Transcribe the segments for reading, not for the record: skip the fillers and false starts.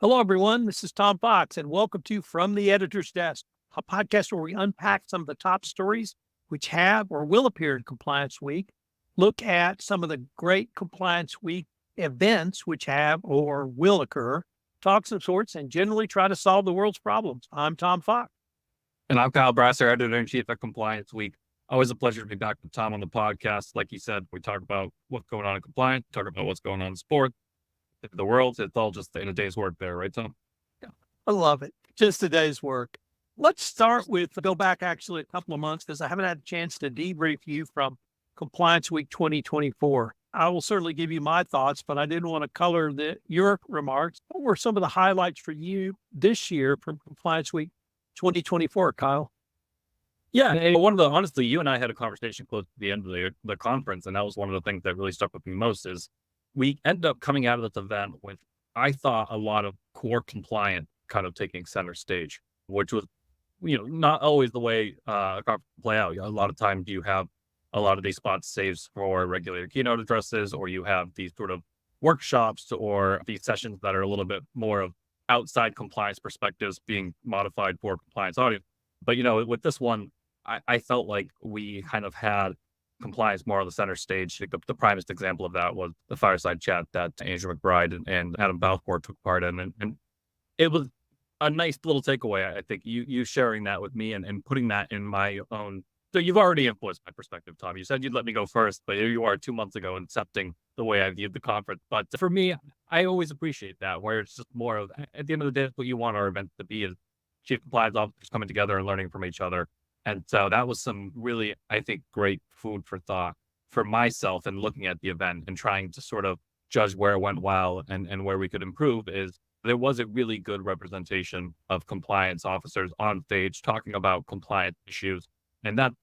Hello, everyone. This is Tom Fox, and welcome to From the Editor's Desk, a podcast where we unpack some of the top stories which have or will appear in Compliance Week, look at some of the great Compliance Week events which have or will occur, talk some sorts, and generally try to solve the world's problems. I'm Tom Fox. And I'm Kyle Brasseur, Editor-in-Chief at Compliance Week. Always a pleasure to be back with Tom on the podcast. Like you said, we talk about what's going on in compliance, talk about what's going on in sports, the world. It's all just in a day's work there, right, Tom? I love it. Just a day's work. Let's start with go back actually a couple of months because I haven't had a chance to debrief you from Compliance Week 2024. I will certainly give you my thoughts, but I didn't want to color your remarks. What were some of the highlights for you this year from Compliance Week 2024, Kyle? Yeah, and honestly, you and I had a conversation close to the end of the conference, and that was one of the things that really stuck with me most is we ended up coming out of this event with, I thought, a lot of core compliance kind of taking center stage, which was, not always the way a conference play out. A lot of times you have a lot of these spots saved for regulator keynote addresses, or you have these sort of workshops or these sessions that are a little bit more of outside compliance perspectives being modified for compliance audience. But, with this one, I felt like we kind of had compliance more on the center stage. The primest example of that was the fireside chat that Andrew McBride and Adam Balfour took part in. And it was a nice little takeaway. I think you sharing that with me and putting that in my own. So you've already influenced my perspective, Tom. You said you'd let me go first, but here you are 2 months ago accepting the way I viewed the conference. But for me, I always appreciate that, where it's just more of, at the end of the day, that's what you want our events to be, is chief compliance officers coming together and learning from each other. And so that was some really, I think, great food for thought for myself and looking at the event and trying to sort of judge where it went well and where we could improve. Is there was a really good representation of compliance officers on stage talking about compliance issues. And that's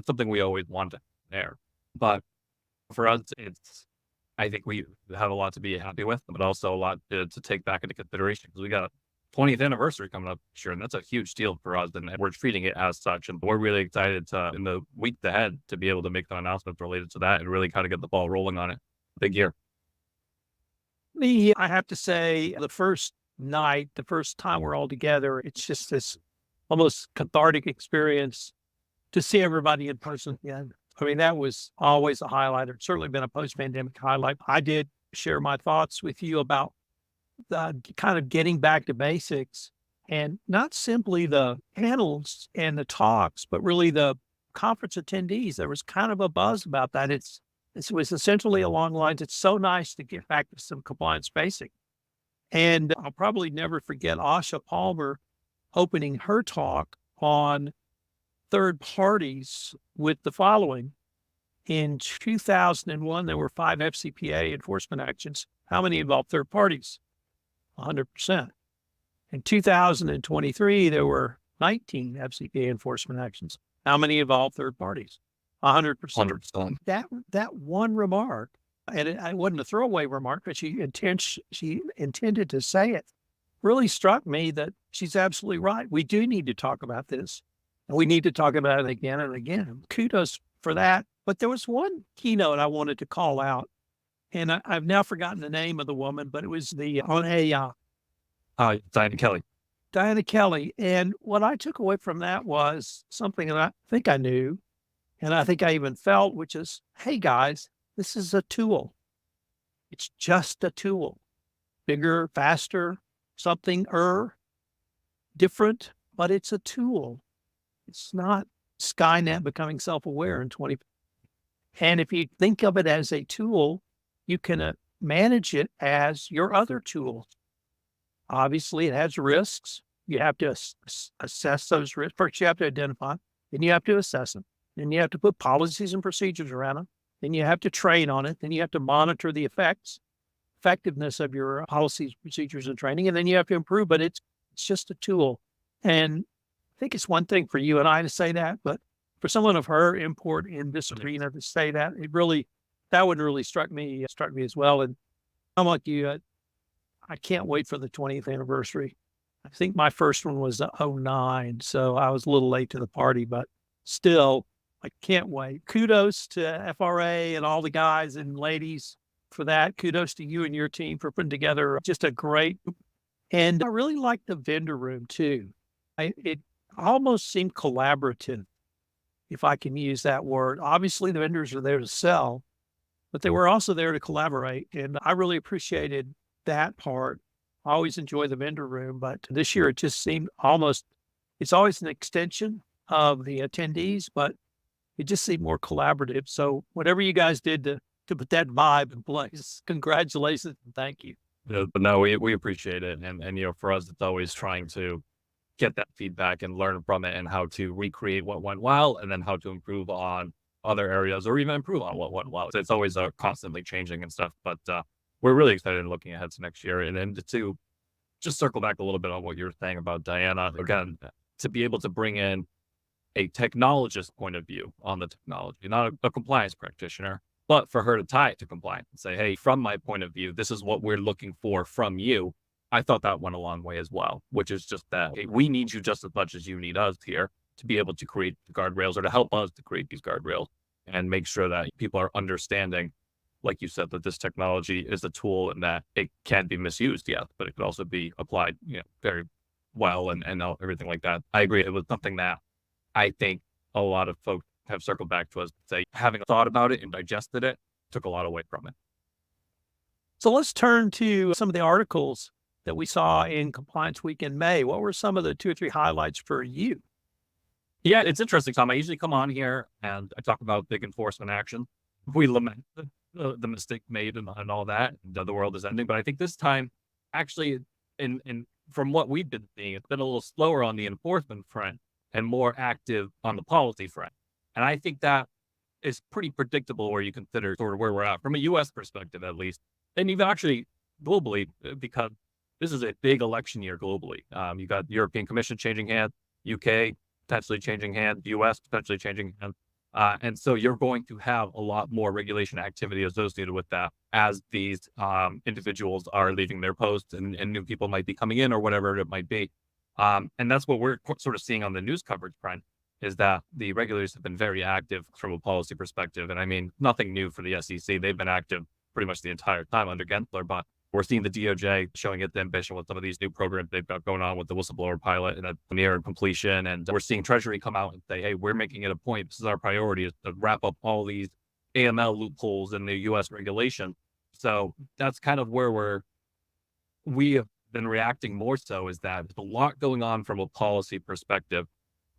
something we always want there. But for us, I think we have a lot to be happy with, but also a lot to take back into consideration, because we got 20th anniversary coming up this year, and that's a huge deal for us, and we're treating it as such. And we're really excited to, in the week ahead, to be able to make some announcements related to that and really kind of get the ball rolling on it. Big year. I have to say, the first night, the first time we're all together, it's just this almost cathartic experience to see everybody in person again. I mean, that was always a highlight. It's certainly been a post-pandemic highlight. I did share my thoughts with you about the kind of getting back to basics, and not simply the panels and the talks, but really the conference attendees. There was kind of a buzz about that. It was essentially along the lines, it's so nice to get back to some compliance basic. And I'll probably never forget Asha Palmer opening her talk on third parties with the following. In 2001, there were 5 FCPA enforcement actions. How many involved third parties? 100%. In 2023, there were 19 FCPA enforcement actions. How many involved third parties? 100%. 100%. That one remark, and it wasn't a throwaway remark, but she intended to say it, really struck me that she's absolutely right. We do need to talk about this, and we need to talk about it again and again. Kudos for that. But there was one keynote I wanted to call out, and I've now forgotten the name of the woman, but it was Diana Kelly. Diana Kelly. And what I took away from that was something that I think I knew, and I think I even felt, which is, hey guys, this is a tool. It's just a tool. Bigger, faster, something different, but it's a tool. It's not Skynet becoming self-aware in 20. And if you think of it as a tool, you can manage it as your other tools. Obviously, it has risks. You have to assess those risks. First, you have to identify them. Then you have to assess them. Then you have to put policies and procedures around them. Then you have to train on it. Then you have to monitor the effectiveness of your policies, procedures, and training. And then you have to improve, but it's just a tool. And I think it's one thing for you and I to say that, but for someone of her import in this arena to say that, that would really struck me as well. And I'm like you, I can't wait for the 20th anniversary. I think my first one was 2009, so I was a little late to the party, but still, I can't wait. Kudos to FRA and all the guys and ladies for that. Kudos to you and your team for putting together just a great And I really like the vendor room too. It almost seemed collaborative, if I can use that word. Obviously, the vendors are there to sell, but they were also there to collaborate. And I really appreciated that part. I always enjoy the vendor room, but this year it just seemed almost, it's always an extension of the attendees, but it just seemed more collaborative. So whatever you guys did to put that vibe in place, congratulations and thank you. Yeah, but no, we appreciate it. And, for us, it's always trying to get that feedback and learn from it and how to recreate what went well and then how to improve on other areas or even improve on what went well. It's always constantly changing and stuff, but we're really excited and looking ahead to next year. And then to just circle back a little bit on what you were saying about Diana, again, to be able to bring in a technologist point of view on the technology, not a compliance practitioner, but for her to tie it to compliance and say, hey, from my point of view, this is what we're looking for from you. I thought that went a long way as well, which is just that hey, we need you just as much as you need us here to be able to create the guardrails or to help us to create these guardrails and make sure that people are understanding, like you said, that this technology is a tool and that it can be misused, yes, but it could also be applied, very well and everything like that. I agree. It was something that I think a lot of folks have circled back to us to say, having thought about it and digested it took a lot away from it. So let's turn to some of the articles that we saw in Compliance Week in May. What were some of the 2 or 3 highlights for you? Yeah, it's interesting, Tom. I usually come on here and I talk about big enforcement action. We lament the mistake made and all that. And the world is ending. But I think this time, actually, in from what we've been seeing, it's been a little slower on the enforcement front and more active on the policy front. And I think that is pretty predictable where you consider sort of where we're at from a US perspective, at least. And even actually globally, because this is a big election year globally. You got European Commission changing hands, UK potentially changing hands, US potentially changing hands. And so you're going to have a lot more regulation activity associated with that as these individuals are leaving their posts and new people might be coming in or whatever it might be. And that's what we're sort of seeing on the news coverage front is that the regulators have been very active from a policy perspective. And I mean, nothing new for the SEC. They've been active pretty much the entire time under Gensler, but we're seeing the DOJ showing its ambition with some of these new programs they've got going on with the whistleblower pilot and near completion. And we're seeing Treasury come out and say, hey, we're making it a point. This is our priority is to wrap up all these AML loopholes in the US regulation. So that's kind of where we have been reacting more so is that there's a lot going on from a policy perspective.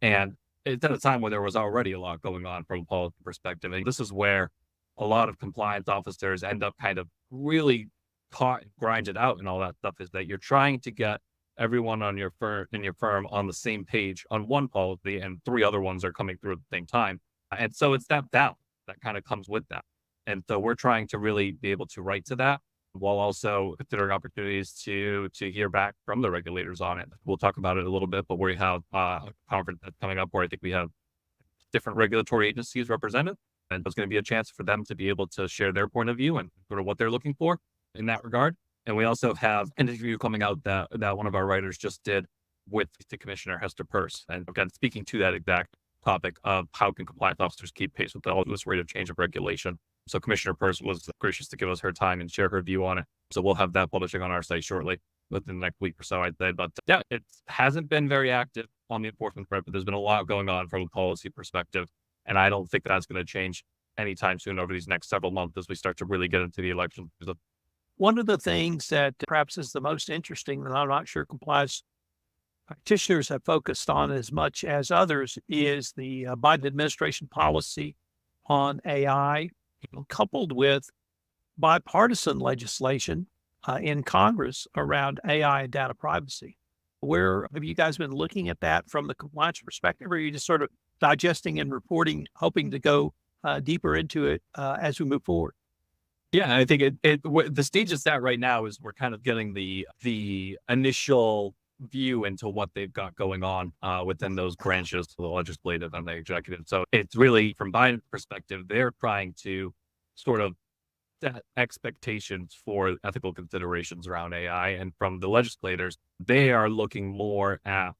And it's at a time where there was already a lot going on from a policy perspective. And this is where a lot of compliance officers end up kind of really caught and grinded out and all that stuff is that you're trying to get everyone on your firm on the same page on one policy and 3 other ones are coming through at the same time. And so it's that balance that kind of comes with that. And so we're trying to really be able to write to that while also considering opportunities to hear back from the regulators on it. We'll talk about it a little bit, but we have a conference that's coming up where I think we have different regulatory agencies represented. And there's going to be a chance for them to be able to share their point of view and sort of what they're looking for in that regard. And we also have an interview coming out that one of our writers just did with the Commissioner Hester Peirce. And again, speaking to that exact topic of how can compliance officers keep pace with all this rate of change of regulation. So Commissioner Peirce was gracious to give us her time and share her view on it. So we'll have that publishing on our site shortly within the next week or so, I'd say. But yeah, it hasn't been very active on the enforcement front, but there's been a lot going on from a policy perspective. And I don't think that's going to change anytime soon over these next several months as we start to really get into the election. One of the things that perhaps is the most interesting, and I'm not sure compliance practitioners have focused on as much as others, is the Biden administration policy on AI, coupled with bipartisan legislation in Congress around AI and data privacy. Where have you guys been looking at that from the compliance perspective, or are you just sort of digesting and reporting, hoping to go deeper into it as we move forward? Yeah, I think the stage it's at right now is we're kind of getting the initial view into what they've got going on within those branches, the legislative and the executive. So it's really from Biden's perspective, they're trying to sort of set expectations for ethical considerations around AI. And from the legislators, they are looking more at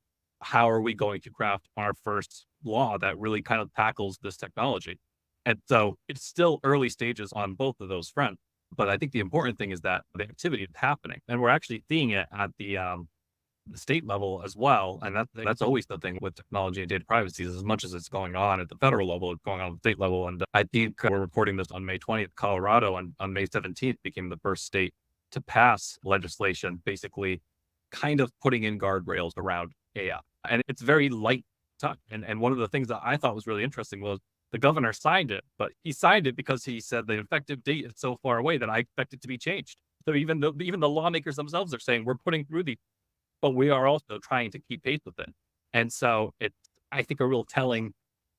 how are we going to craft our first law that really kind of tackles this technology. And so it's still early stages on both of those fronts, But I think the important thing is that the activity is happening, and we're actually seeing it at the state level as well. And that's always the thing with technology and data privacy is as much as it's going on at the federal level, it's going on at the state level. And I think we're recording this on May 20th, Colorado, and on May 17th became the first state to pass legislation, basically kind of putting in guardrails around AI. And it's very light touch. And one of the things that I thought was really interesting was the governor signed it, but he signed it because he said the effective date is so far away that I expect it to be changed. So even the lawmakers themselves are saying we're putting through these, but we are also trying to keep pace with it. And so it's, I think, a real telling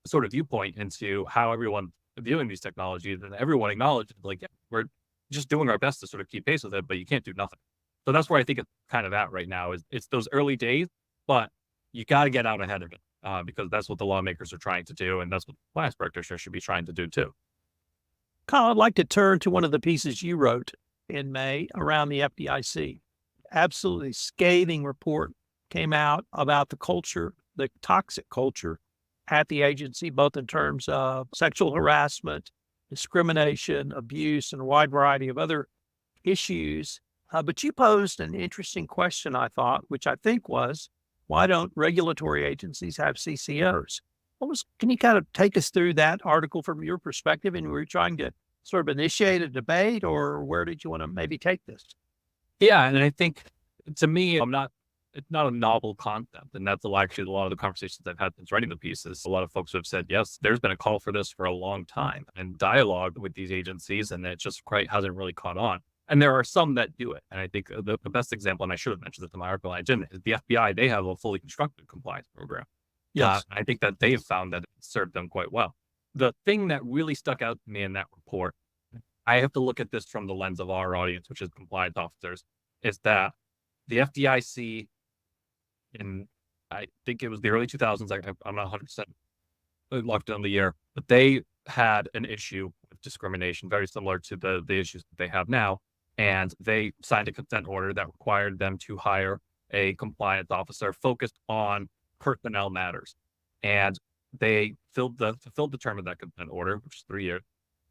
sort of viewpoint into how everyone's viewing these technologies, and everyone acknowledges like, yeah, we're just doing our best to sort of keep pace with it, but you can't do nothing. So that's where I think it's kind of at right now is it's those early days, but you got to get out ahead of it because that's what the lawmakers are trying to do. And that's what the compliance practitioners should be trying to do too. Kyle, I'd like to turn to one of the pieces you wrote in May around the FDIC. Absolutely scathing report came out about the culture, the toxic culture at the agency, both in terms of sexual harassment, discrimination, abuse, and a wide variety of other issues. But you posed an interesting question, I thought, which I think was, why don't regulatory agencies have CCOs? Can you kind of take us through that article from your perspective? And were you trying to sort of initiate a debate, or where did you want to maybe take this? Yeah. And I think to me, it's not a novel concept. And that's actually a lot of the conversations I've had since writing the pieces. A lot of folks have said, yes, there's been a call for this for a long time and dialogue with these agencies, and it just quite hasn't really caught on. And there are some that do it. And I think the best example, and I should have mentioned this in my article, I didn't, is the FBI. They have a fully constructed compliance program. Yes. I think that they have found that it served them quite well. The thing that really stuck out to me in that report, I have to look at this from the lens of our audience, which is compliance officers, is that the FDIC in, I think it was the early 2000s, I'm not 100% locked on the year, but they had an issue with discrimination very similar to the issues that they have now. And they signed a consent order that required them to hire a compliance officer focused on personnel matters. And they filled the term of that consent order, which is 3 years.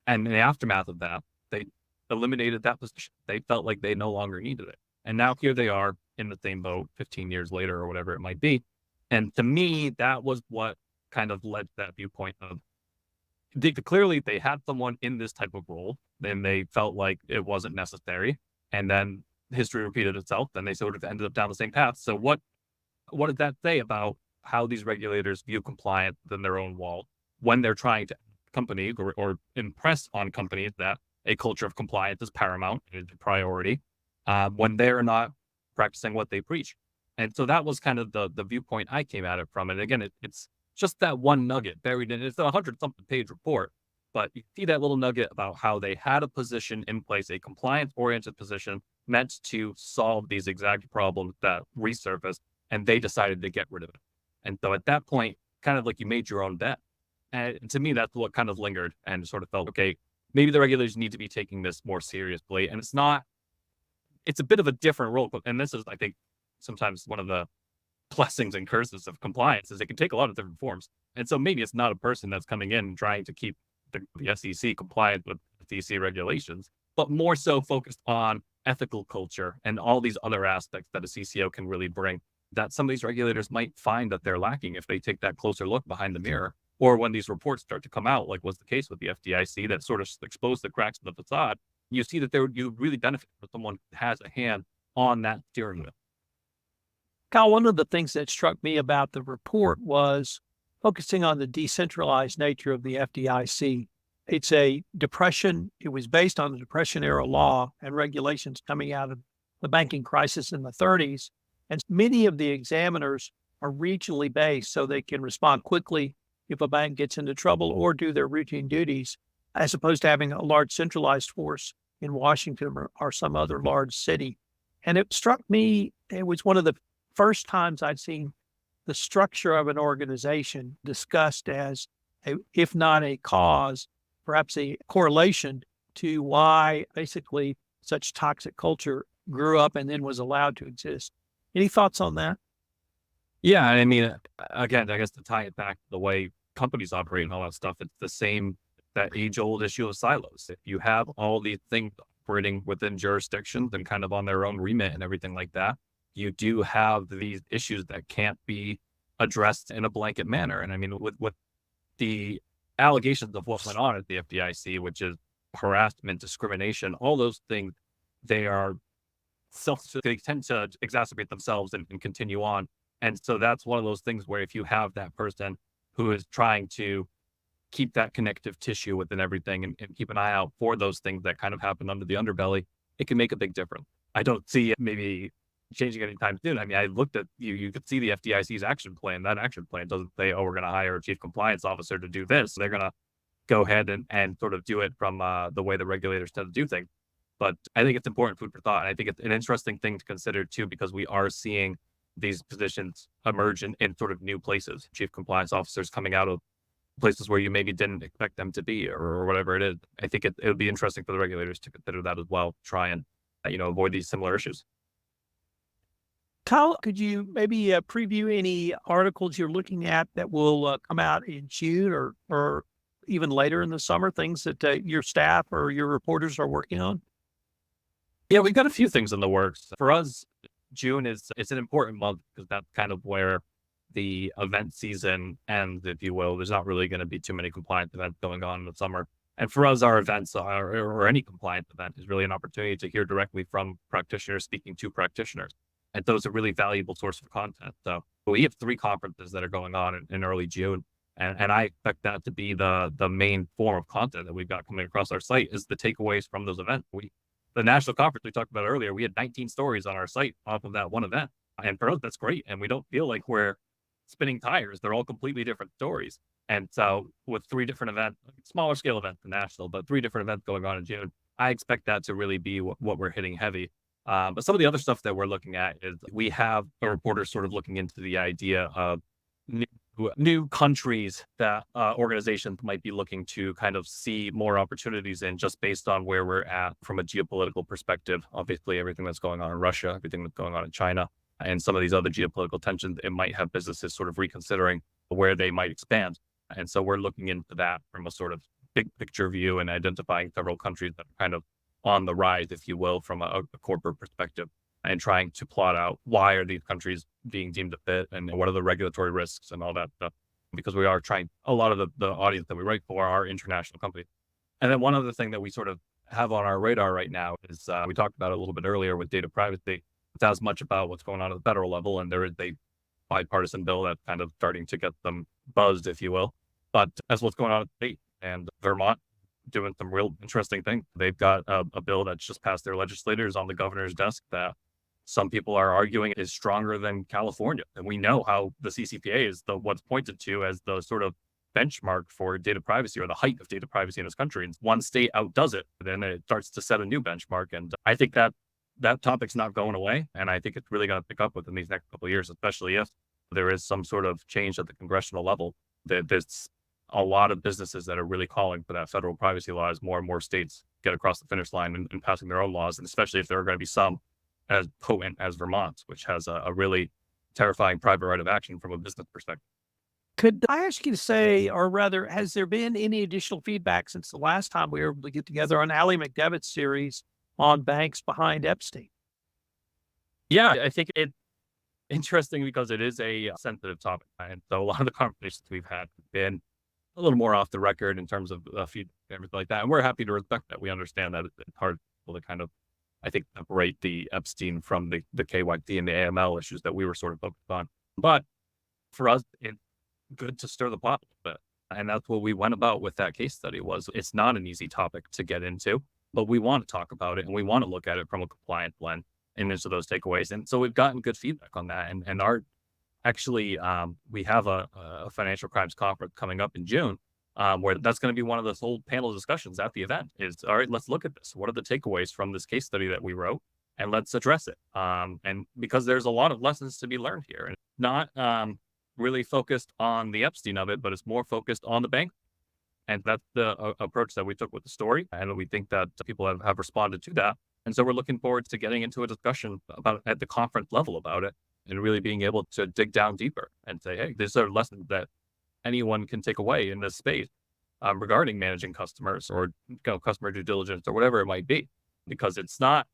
And in the aftermath of that, they eliminated that position. They felt like they no longer needed it. And now here they are in the same boat 15 years later or whatever it might be. And to me, that was what kind of led to that viewpoint of clearly they had someone in this type of role, then they felt like it wasn't necessary. And then history repeated itself, and they sort of ended up down the same path. So what did that say about how these regulators view compliance within their own wall when they're trying to company or impress on companies that a culture of compliance is paramount and is a priority when they're not practicing what they preach? And so that was kind of the viewpoint I came at it from. And again, it's just that one nugget buried in it. It's a 100-something page report, but you see that little nugget about how they had a position in place, a compliance-oriented position meant to solve these exact problems that resurfaced, and they decided to get rid of it. And so at that point, kind of like you made your own bet. And to me, that's what kind of lingered and sort of felt, okay, maybe the regulators need to be taking this more seriously. And it's a bit of a different role. And this is, I think, sometimes one of the blessings and curses of compliance is it can take a lot of different forms. And so maybe it's not a person that's coming in trying to keep the SEC compliant with SEC regulations, but more so focused on ethical culture and all these other aspects that a CCO can really bring that some of these regulators might find that they're lacking if they take that closer look behind the mirror, or when these reports start to come out, like was the case with the FDIC that sort of exposed the cracks in the facade. You see that you really benefit from someone who has a hand on that steering wheel. Kyle, one of the things that struck me about the report was focusing on the decentralized nature of the FDIC. It's it was based on the Depression era law and regulations coming out of the banking crisis in the 30s. And many of the examiners are regionally based so they can respond quickly if a bank gets into trouble or do their routine duties, as opposed to having a large centralized force in Washington or some other large city. And it struck me, it was one of the first times I'd seen the structure of an organization discussed as, if not a cause, perhaps a correlation to why basically such toxic culture grew up and then was allowed to exist. Any thoughts on that? Yeah, I mean, again, I guess to tie it back to the way companies operate and all that stuff, it's the same, that age-old issue of silos. If you have all these things operating within jurisdictions and kind of on their own remit and everything like that, you do have these issues that can't be addressed in a blanket manner. And I mean, with the allegations of what went on at the FDIC, which is harassment, discrimination, all those things, they are they tend to exacerbate themselves and continue on. And so that's one of those things where if you have that person who is trying to keep that connective tissue within everything and keep an eye out for those things that kind of happen under the underbelly, it can make a big difference. I don't see it maybe changing anytime soon. I mean, I looked at you could see the FDIC's action plan. That action plan doesn't say, oh, we're going to hire a chief compliance officer to do this. They're going to go ahead and sort of do it from the way the regulators tend to do things. But I think it's important food for thought. And I think it's an interesting thing to consider too, because we are seeing these positions emerge in sort of new places. Chief compliance officers coming out of places where you maybe didn't expect them to be or whatever it is. I think it would be interesting for the regulators to consider that as well, try and, avoid these similar issues. Kyle, could you maybe preview any articles you're looking at that will come out in June or even later in the summer, things that your staff or your reporters are working on? Yeah, we've got a few things in the works. For us, June it's an important month because that's kind of where the event season ends, if you will. There's not really going to be too many compliance events going on in the summer. And for us, our events or any compliance event is really an opportunity to hear directly from practitioners speaking to practitioners. And those are really valuable source of content. So we have 3 conferences that are going on in early June. And I expect that to be the main form of content that we've got coming across our site is the takeaways from those events. The national conference we talked about earlier, we had 19 stories on our site off of that one event. And for us, that's great. And we don't feel like we're spinning tires. They're all completely different stories. And so with 3 different events, smaller scale events than national, but 3 different events going on in June, I expect that to really be what we're hitting heavy. But some of the other stuff that we're looking at is we have a reporter sort of looking into the idea of new countries that organizations might be looking to kind of see more opportunities in just based on where we're at from a geopolitical perspective. Obviously, everything that's going on in Russia, everything that's going on in China, and some of these other geopolitical tensions, it might have businesses sort of reconsidering where they might expand. And so we're looking into that from a sort of big picture view and identifying several countries that are kind of on the rise, if you will, from a corporate perspective, and trying to plot out why are these countries being deemed to fit and what are the regulatory risks and all that stuff. Because we are trying, a lot of the audience that we write for are international companies. And then one other thing that we sort of have on our radar right now is we talked about it a little bit earlier with data privacy. It's as much about what's going on at the federal level, and there is a bipartisan bill that's kind of starting to get them buzzed, if you will. But as what's going on at the state, and Vermont doing some real interesting things. They've got a bill that's just passed their legislators on the governor's desk that some people are arguing is stronger than California. And we know how the CCPA is what's pointed to as the sort of benchmark for data privacy or the height of data privacy in this country. And one state outdoes it, then it starts to set a new benchmark. And I think that topic's not going away. And I think it's really going to pick up within these next couple of years, especially if there is some sort of change at the congressional level. There's a lot of businesses that are really calling for that federal privacy law as more and more states get across the finish line and passing their own laws. And especially if there are going to be some as potent as Vermont, which has a really terrifying private right of action from a business perspective. Could I ask you to say, or rather, has there been any additional feedback since the last time we were able to get together on Ally McDevitt's series on banks behind Epstein? Yeah, I think it's interesting because it is a sensitive topic. And so a lot of the conversations we've had have been a little more off the record in terms of feedback and everything like that. And we're happy to respect that. We understand that it's hard to kind of, I think, separate the Epstein from the KYC and the AML issues that we were sort of focused on. But for us, it's good to stir the pot a bit. And that's what we went about with that case study was it's not an easy topic to get into, but we want to talk about it and we want to look at it from a compliance lens and into those takeaways. And so we've gotten good feedback on that. And our actually, we have a financial crimes conference coming up in June where that's going to be one of the whole panel discussions at the event is, all right, let's look at this. What are the takeaways from this case study that we wrote? And let's address it. And because there's a lot of lessons to be learned here and not really focused on the Epstein of it, but it's more focused on the bank. And that's the approach that we took with the story. And we think that people have responded to that. And so we're looking forward to getting into a discussion about at the conference level about it and really being able to dig down deeper and say, hey, these are lessons that anyone can take away in this space regarding managing customers or customer due diligence or whatever it might be. because it's not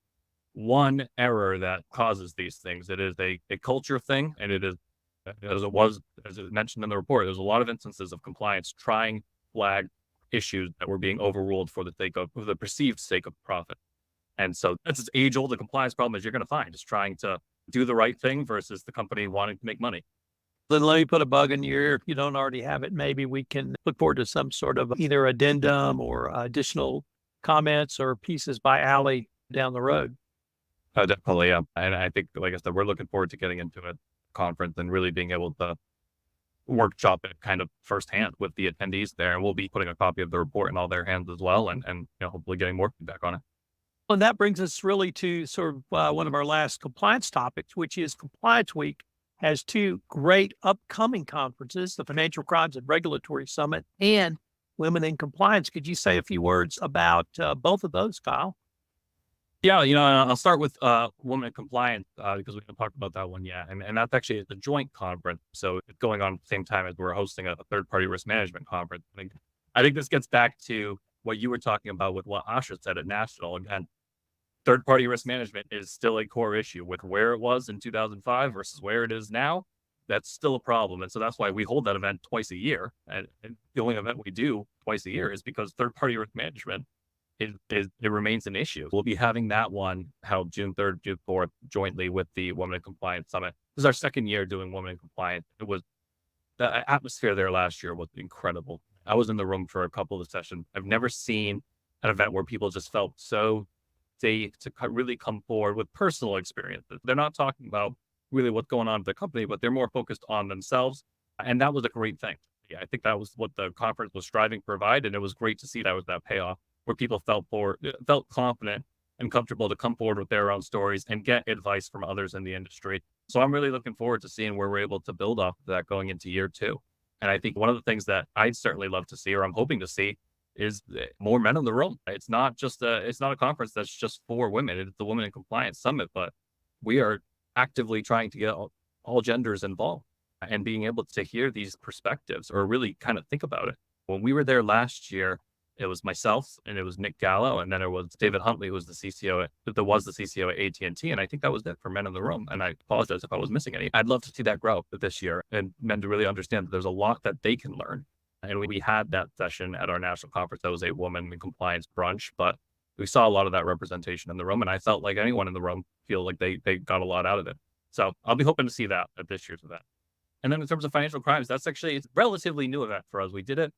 one error that causes these things. It is a culture thing, and it is, as it mentioned in the report, there's a lot of instances of compliance trying to flag issues that were being overruled for the perceived sake of profit. And so that's as age old a compliance problem as you're going to find, is trying to do the right thing versus the company wanting to make money. Then let me put a bug in your ear. If you don't already have it, maybe we can look forward to some sort of either addendum or additional comments or pieces by Allie down the road. Definitely, yeah. And I think, like I said, we're looking forward to getting into a conference and really being able to workshop it kind of firsthand with the attendees there. And we'll be putting a copy of the report in all their hands as well, and hopefully getting more feedback on it. And that brings us really to sort of one of our last compliance topics, which is Compliance Week has two great upcoming conferences, the Financial Crimes and Regulatory Summit and Women in Compliance. Could you say a few words about both of those, Kyle? Yeah, I'll start with Women in Compliance because we haven't talked about that one yet. And that's actually a joint conference. So it's going on at the same time as we're hosting a third-party risk management conference. I think this gets back to what you were talking about with what Asha said at National. Again, third-party risk management is still a core issue with where it was in 2005 versus where it is now. That's still a problem. And so that's why we hold that event twice a year. And the only event we do twice a year is because third-party risk management it remains an issue. We'll be having that one held June 3rd, June 4th, jointly with the Women in Compliance Summit. This is our second year doing Women in Compliance. The atmosphere there last year was incredible. I was in the room for a couple of sessions. I've never seen an event where people just felt so safe to really come forward with personal experiences. They're not talking about really what's going on at the company, but they're more focused on themselves. And that was a great thing. Yeah, I think that was what the conference was striving to provide. And it was great to see that payoff, where people felt confident and comfortable to come forward with their own stories and get advice from others in the industry. So I'm really looking forward to seeing where we're able to build off of that going into year two. And I think one of the things that I'd certainly love to see, or I'm hoping to see, is more men in the room. It's not a conference that's just for women. It's the Women in Compliance Summit, but we are actively trying to get all genders involved and being able to hear these perspectives or really kind of think about it. When we were there last year, it was myself and it was Nick Gallo, and then it was David Huntley, who was the CCO at AT&T. And I think that was it for men in the room. And I apologize if I was missing any. I'd love to see that grow this year and men to really understand that there's a lot that they can learn. And we had that session at our national conference. That was a Women in Compliance brunch, but we saw a lot of that representation in the room. And I felt like anyone in the room feel like they got a lot out of it. So I'll be hoping to see that at this year's event. And then in terms of financial crimes, it's a relatively new event for us. We did it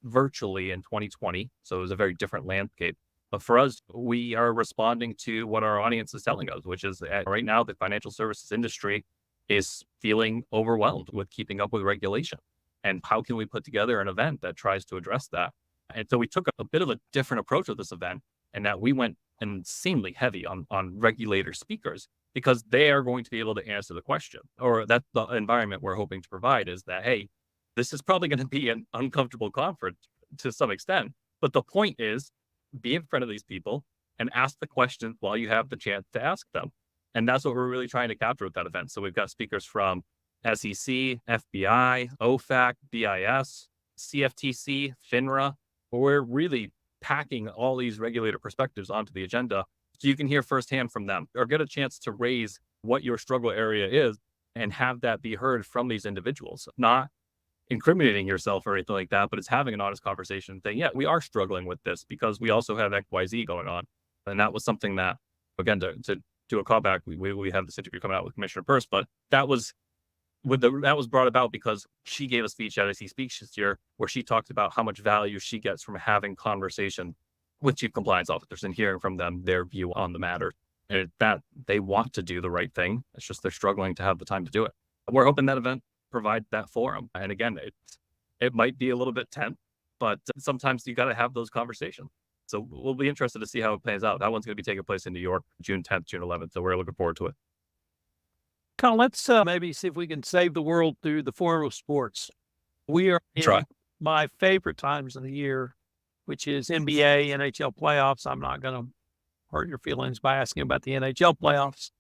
virtually in 2020. So it was a very different landscape. But for us, we are responding to what our audience is telling us, which is right now, the financial services industry is feeling overwhelmed with keeping up with regulation. And how can we put together an event that tries to address that? And so we took a bit of a different approach with this event, and that we went insanely heavy on regulator speakers, because they are going to be able to answer the question, or that's the environment we're hoping to provide, is that, hey, this is probably going to be an uncomfortable conference to some extent. But the point is, be in front of these people and ask the questions while you have the chance to ask them. And that's what we're really trying to capture with that event. So we've got speakers from SEC, FBI, OFAC, BIS, CFTC, FINRA. We're really packing all these regulator perspectives onto the agenda so you can hear firsthand from them or get a chance to raise what your struggle area is and have that be heard from these individuals. Not incriminating yourself or anything like that, but it's having an honest conversation saying, yeah, we are struggling with this because we also have XYZ going on. And that was something that, again, to do a callback, we have this interview coming out with Commissioner Peirce, but that was brought about because she gave a speech at SEC Speaks this year where she talked about how much value she gets from having conversation with chief compliance officers and hearing from them their view on the matter. And that they want to do the right thing. It's just they're struggling to have the time to do it. We're hoping that event provides that forum. And again, it might be a little bit tense, but sometimes you got to have those conversations. So we'll be interested to see how it plays out. That one's going to be taking place in New York, June 10th, June 11th. So we're looking forward to it. Kyle, let's maybe see if we can save the world through the form of sports. We are in my favorite times of the year, which is NBA, NHL playoffs. I'm not going to hurt your feelings by asking about the NHL playoffs.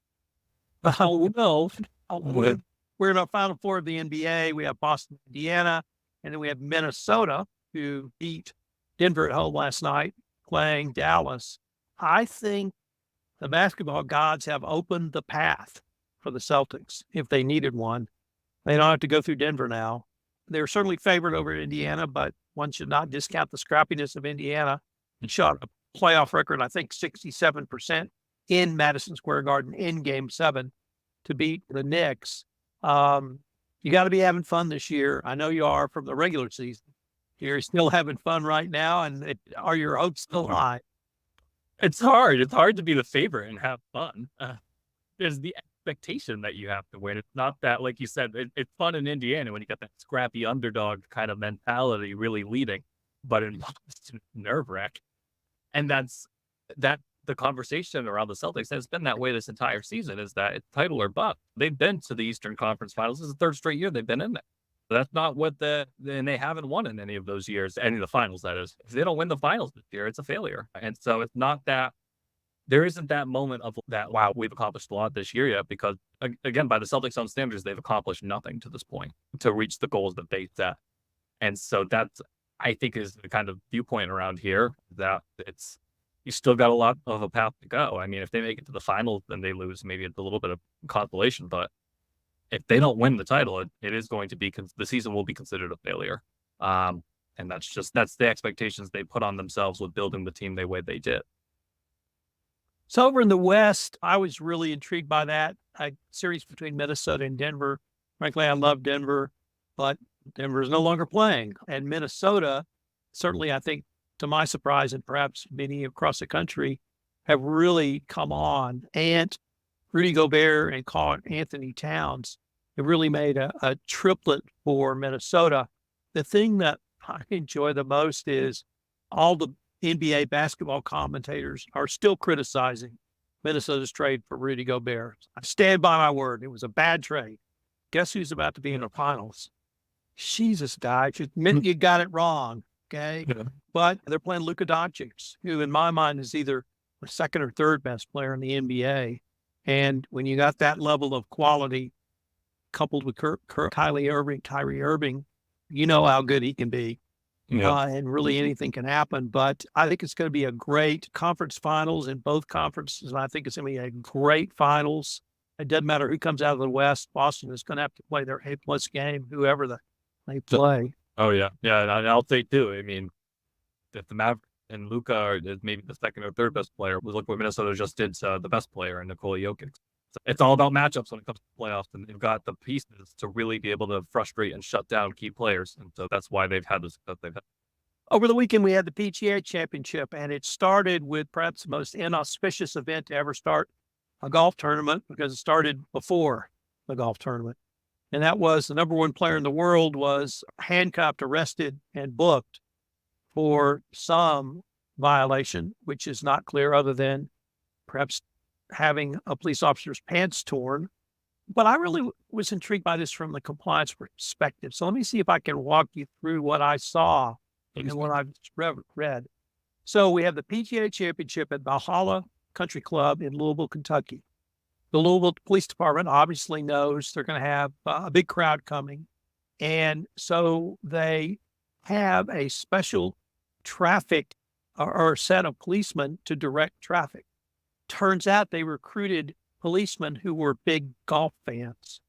We're in our final four of the NBA. We have Boston, Indiana, and then we have Minnesota, who beat Denver at home last night, playing Dallas. I think the basketball gods have opened the path for the Celtics if they needed one. They don't have to go through Denver now. They're certainly favored over Indiana, but one should not discount the scrappiness of Indiana. It shot a playoff record, I think 67% in Madison Square Garden in Game 7 to beat the Knicks. You got to be having fun this year. I know you are from the regular season. You're still having fun right now, and are your hopes still high? It's hard. It's hard to be the favorite and have fun. There's the expectation that you have to win. It's not that, like you said, it's fun in Indiana when you got that scrappy underdog kind of mentality really leading, but in Boston, nerve wrack. And that's the conversation around the Celtics has been that way this entire season is that it's title or bust. They've been to the Eastern Conference Finals. This is the third straight year they've been in there. That's not what and they haven't won in any of those years, any of the finals, that is. If they don't win the finals this year, it's a failure. And so it's not that there isn't that moment of that, wow, we've accomplished a lot this year yet, because again, by the Celtics' own standards, they've accomplished nothing to this point to reach the goals that they set. And so that's, I think, is the kind of viewpoint around here that you still got a lot of a path to go. I mean, if they make it to the finals, then they lose. Maybe it's a little bit of consolation, but if they don't win the title, it is going to be, the season will be considered a failure. And that's the expectations they put on themselves with building the team the way they did. So over in the West, I was really intrigued by that series between Minnesota and Denver. Frankly, I love Denver, but Denver is no longer playing. And Minnesota, certainly, I think, to my surprise, and perhaps many across the country, have really come on. And Rudy Gobert and Karl Anthony Towns have really made a triplet for Minnesota. The thing that I enjoy the most is all the NBA basketball commentators are still criticizing Minnesota's trade for Rudy Gobert. I stand by my word. It was a bad trade. Guess who's about to be in the finals? Jesus, guys, you got it wrong. Okay. Yeah. But they're playing Luka Doncic, who in my mind is either the second or third best player in the NBA. And when you got that level of quality coupled with Kyrie Irving, you know how good he can be. Yeah. And really anything can happen. But I think it's going to be a great conference finals in both conferences. And I think it's going to be a great finals. It doesn't matter who comes out of the West. Boston is going to have to play their A+ game, whoever they play. Oh, yeah. Yeah. And I'll say, too, I mean, if the Mavericks and Luka are maybe the second or third best player, look what Minnesota just did to the best player in Nikola Jokic. So it's all about matchups when it comes to playoffs, and they've got the pieces to really be able to frustrate and shut down key players. And so that's why they've had the success they've had. Over the weekend, we had the PGA Championship, and it started with perhaps the most inauspicious event to ever start a golf tournament, because it started before the golf tournament. And that was the number one player in the world was handcuffed, arrested, and booked for some violation, which is not clear other than perhaps having a police officer's pants torn. But I really was intrigued by this from the compliance perspective. So let me see if I can walk you through what I saw and what I've read. So we have the PGA Championship at Valhalla Country Club in Louisville, Kentucky. The Louisville Police Department obviously knows they're going to have a big crowd coming. And so they have a special traffic or a set of policemen to direct traffic. Turns out they recruited policemen who were big golf fans.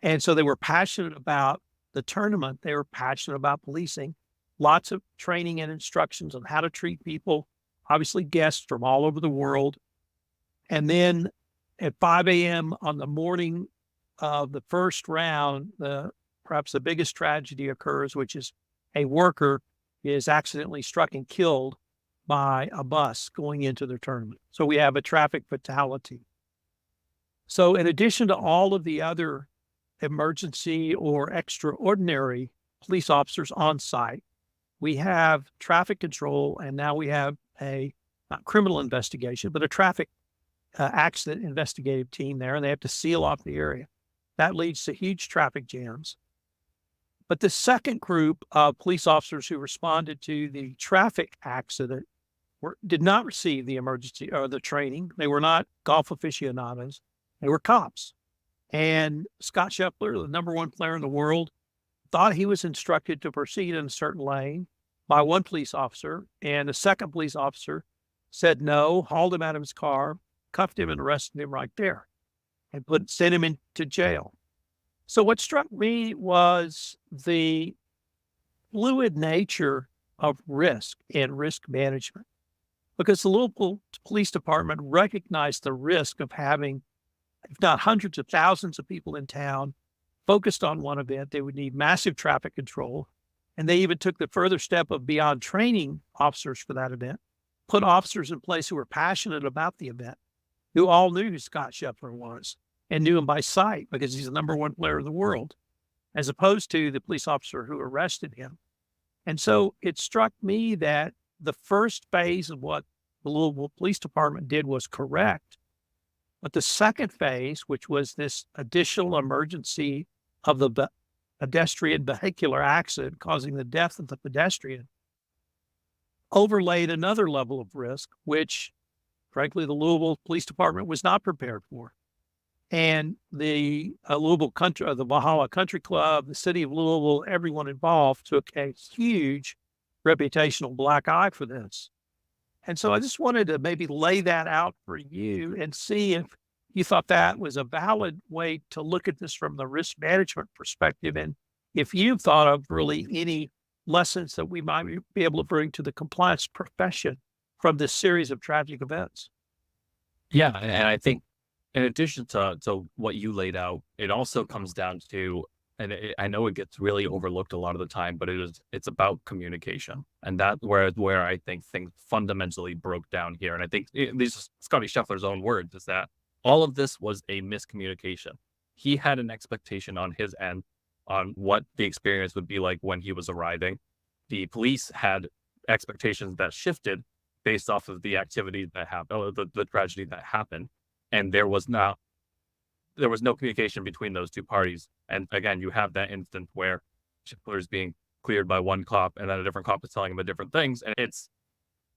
And so they were passionate about the tournament. They were passionate about policing. Lots of training and instructions on how to treat people, obviously guests from all over the world. And then at 5 a.m. on the morning of the first round, perhaps the biggest tragedy occurs, which is a worker is accidentally struck and killed by a bus going into the tournament. So we have a traffic fatality. So in addition to all of the other emergency or extraordinary police officers on site, we have traffic control, and now we have not criminal investigation, but a traffic accident investigative team there, and they have to seal off the area. That leads to huge traffic jams. But the second group of police officers who responded to the traffic accident did not receive the emergency or the training. They were not golf aficionados. They were cops. And Scott Scheffler, the number one player in the world, thought he was instructed to proceed in a certain lane by one police officer, and the second police officer said no, hauled him out of his car, cuffed him and arrested him right there and sent him into jail. So what struck me was the fluid nature of risk and risk management, because the Louisville Police Department recognized the risk of having, if not hundreds of thousands of people in town focused on one event. They would need massive traffic control. And they even took the further step of beyond training officers for that event, put officers in place who were passionate about the event, who all knew who Scott Scheffler was and knew him by sight because he's the number one player in the world, as opposed to the police officer who arrested him. And so it struck me that the first phase of what the Louisville Police Department did was correct. But the second phase, which was this additional emergency of the pedestrian vehicular accident causing the death of the pedestrian, overlaid another level of risk, which frankly, the Louisville Police Department was not prepared for. And the Louisville Country, the Valhalla Country Club, the city of Louisville, everyone involved took a huge reputational black eye for this. And so I just wanted to maybe lay that out for you and see if you thought that was a valid way to look at this from the risk management perspective. And if you've thought of really any lessons that we might be able to bring to the compliance profession from this series of tragic events. Yeah, and I think in addition to what you laid out, it also comes down to, and I know it gets really overlooked a lot of the time, but it's about communication, and that's where I think things fundamentally broke down here. And I think these are Scotty Scheffler's own words, is that all of this was a miscommunication. He had an expectation on his end on what the experience would be like when he was arriving. The police had expectations that shifted based off of the activity that happened, the tragedy that happened. And there was no communication between those two parties. And again, you have that instance where Scheffler is being cleared by one cop and then a different cop is telling him different things. And it's,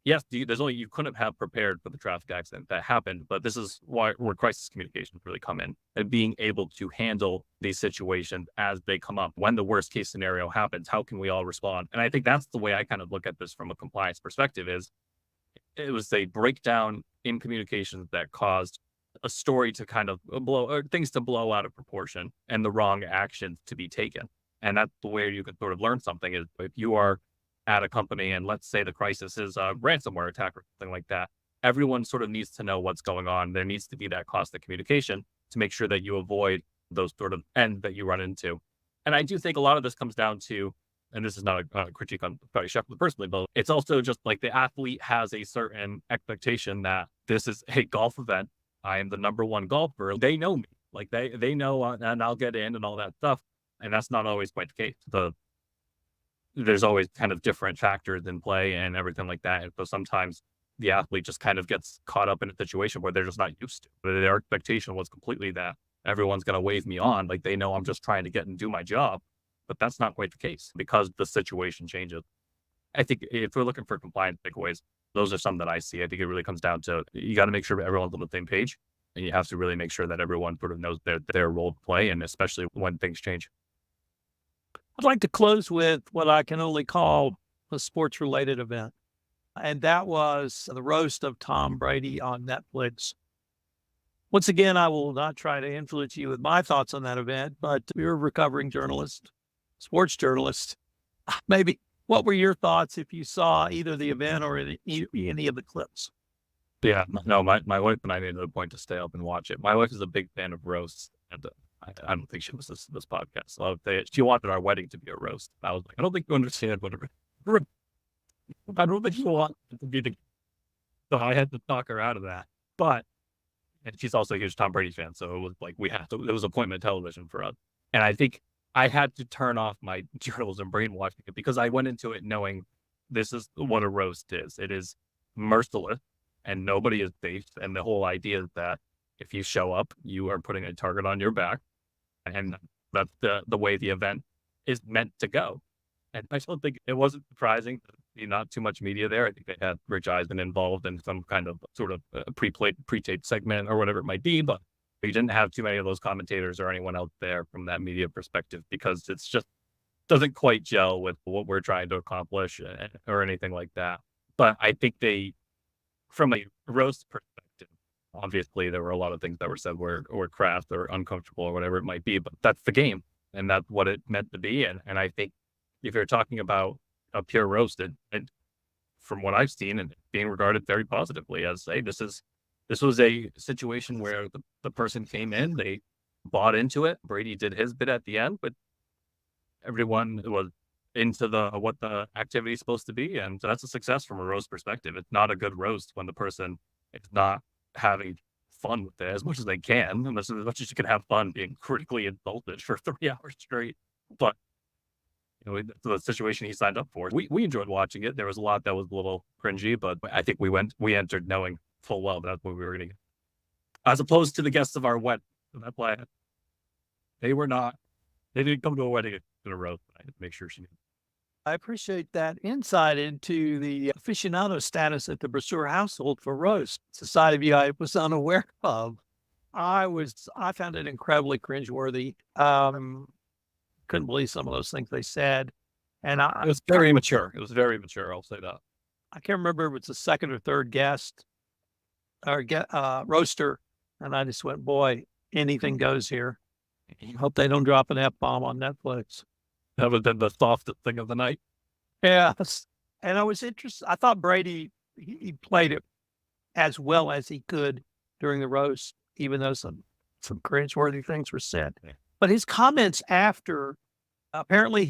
yes, you couldn't have prepared for the traffic accident that happened, but this is where crisis communications really come in, and being able to handle these situations as they come up. When the worst case scenario happens, how can we all respond? And I think that's the way I kind of look at this from a compliance perspective. Is it was a breakdown in communications that caused a story to kind of blow, or things to blow out of proportion, and the wrong actions to be taken. And that's the way you can sort of learn something. Is if you are at a company and let's say the crisis is a ransomware attack or something like that, everyone sort of needs to know what's going on. There needs to be that constant communication to make sure that you avoid those sort of ends that you run into. And I do think a lot of this comes down to, and this is not a critique on Scotty Scheffler personally, but it's also just like the athlete has a certain expectation that this is a golf event. I am the number one golfer. They know me. Like they know, and I'll get in and all that stuff. And that's not always quite the case. There's always kind of different factors in play and everything like that. And so sometimes the athlete just kind of gets caught up in a situation where they're just not used to. But their expectation was completely that everyone's going to wave me on. Like they know I'm just trying to get and do my job. But that's not quite the case because the situation changes. I think if we're looking for compliance takeaways, those are some that I see. I think it really comes down to, you got to make sure everyone's on the same page, and you have to really make sure that everyone sort of knows their role to play, and especially when things change. I'd like to close with what I can only call a sports-related event, and that was the roast of Tom Brady on Netflix. Once again, I will not try to influence you with my thoughts on that event, but you're a recovering journalist, sports journalist. Maybe what were your thoughts if you saw either the event or any of the clips? Yeah, no, my wife and I made it a point to stay up and watch it. My wife is a big fan of roasts, and I don't think she was this podcast. So I would say she wanted our wedding to be a roast. I was like, I don't think you understand what I don't think you want it to be the. So I had to talk her out of that. But and she's also a huge Tom Brady fan, so it was like we had to. It was appointment television for us, and I think I had to turn off my journalism brainwashing it because I went into it knowing this is what a roast is. It is merciless and nobody is safe. And the whole idea is that if you show up, you are putting a target on your back. And that's the way the event is meant to go. And I still think it wasn't surprising to see not too much media there. I think they had Rich Eisen involved in some kind of sort of pre-taped segment or whatever it might be, but we didn't have too many of those commentators or anyone else there from that media perspective because it's just doesn't quite gel with what we're trying to accomplish or anything like that. But I think they from a roast perspective, obviously there were a lot of things that were said were crass or uncomfortable or whatever it might be, but that's the game and that's what it meant to be. And I think if you're talking about a pure roast, it from what I've seen and being regarded very positively as, hey, this was a situation where the person came in, they bought into it. Brady did his bit at the end, but everyone was into the what the activity is supposed to be, and that's a success from a roast perspective. It's not a good roast when the person is not having fun with it as much as they can, and as much as you can have fun being critically insulted for 3 hours straight. But that's the situation he signed up for. We enjoyed watching it. There was a lot that was a little cringy, but I think we entered knowing full well that's what we were going to get, as opposed to the guests of our wedding. So that's why they were not. They didn't come to a wedding in a roast. I had to make sure she knew. I appreciate that insight into the aficionado status at the Brasseur household for roast. It's a side of you I was unaware of. I found it incredibly cringeworthy. Couldn't believe some of those things they said. And It was very mature. It was very mature. I'll say that. I can't remember if it's the second or third guest or roaster. And I just went, boy, anything goes here. Hope they don't drop an F-bomb on Netflix. That would have been the softest thing of the night. Yes. And I was interested. I thought Brady, he played it as well as he could during the roast, even though some cringeworthy things were said. Yeah. But his comments after, apparently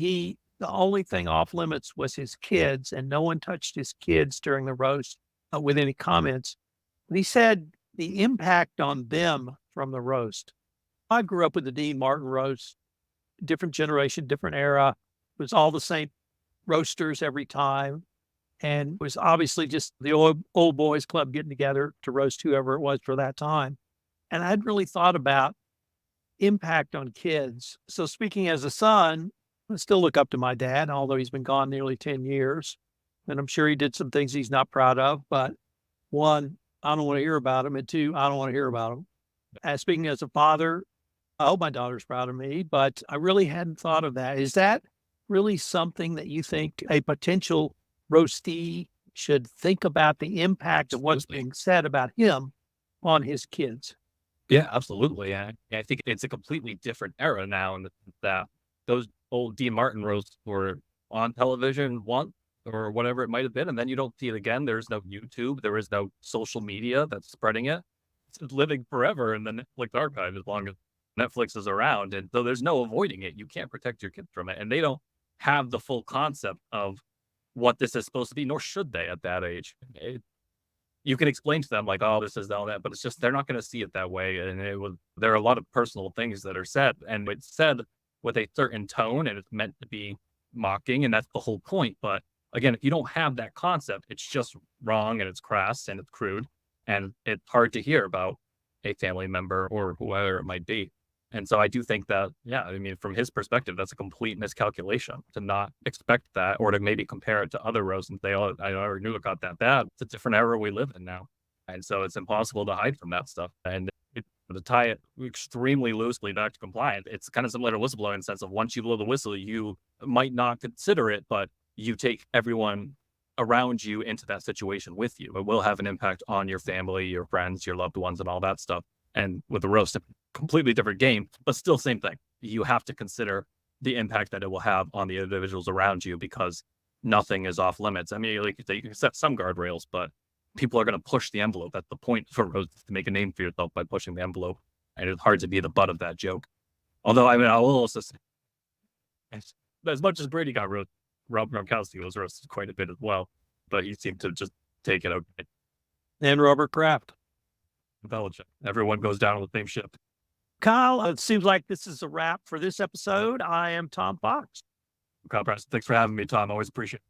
the only thing off limits was his kids, and no one touched his kids during the roast with any comments. But he said the impact on them from the roast. I grew up with the Dean Martin roast, different generation, different era. It was all the same roasters every time. And it was obviously just the old boys club getting together to roast whoever it was for that time. And I hadn't really thought about impact on kids. So speaking as a son, I still look up to my dad, although he's been gone nearly 10 years. And I'm sure he did some things he's not proud of. But one, I don't want to hear about him. And two, I don't want to hear about him. As speaking as a father, I hope my daughter's proud of me, but I really hadn't thought of that. Is that really something that you think a potential roastee should think about, the impact of what's being said about him on his kids? Yeah, absolutely. And I think it's a completely different era now, and that those old Dean Martin roasts were on television once or whatever it might have been, and then you don't see it again. There's no YouTube, there is no social media that's spreading it. It's living forever in the Netflix archive as long as Netflix is around, and so there's no avoiding it. You can't protect your kids from it, and they don't have the full concept of what this is supposed to be, nor should they at that age. You can explain to them like, oh, this is all that, but it's just they're not going to see it that way. And there are a lot of personal things that are said, and it's said with a certain tone, and it's meant to be mocking, and that's the whole point. But again, if you don't have that concept, it's just wrong, and it's crass, and it's crude, and it's hard to hear about a family member or whoever it might be. And so I do think that, yeah, I mean, from his perspective, that's a complete miscalculation to not expect that, or to maybe compare it to other roasts and say, oh, I already knew it got that bad. It's a different era we live in now. And so it's impossible to hide from that stuff. And to tie it extremely loosely back to compliance, it's kind of similar to whistleblowing in the sense of once you blow the whistle, you might not consider it, but you take everyone around you into that situation with you. It will have an impact on your family, your friends, your loved ones, and all that stuff. And with the roast, a completely different game, but still same thing. You have to consider the impact that it will have on the individuals around you, because nothing is off limits. I mean, like you can set some guardrails, but people are going to push the envelope. That's the point for roast, to make a name for yourself by pushing the envelope. And it's hard to be the butt of that joke. Although, I mean, I will also say, as much as Brady got roasted, Rob Gronkowski was roasted quite a bit as well, but he seemed to just take it okay. And Robert Kraft. Belichick. Everyone goes down on the same ship. Kyle, it seems like this is a wrap for this episode. I am Tom Fox. Kyle Brasseur, thanks for having me, Tom. Always appreciate it.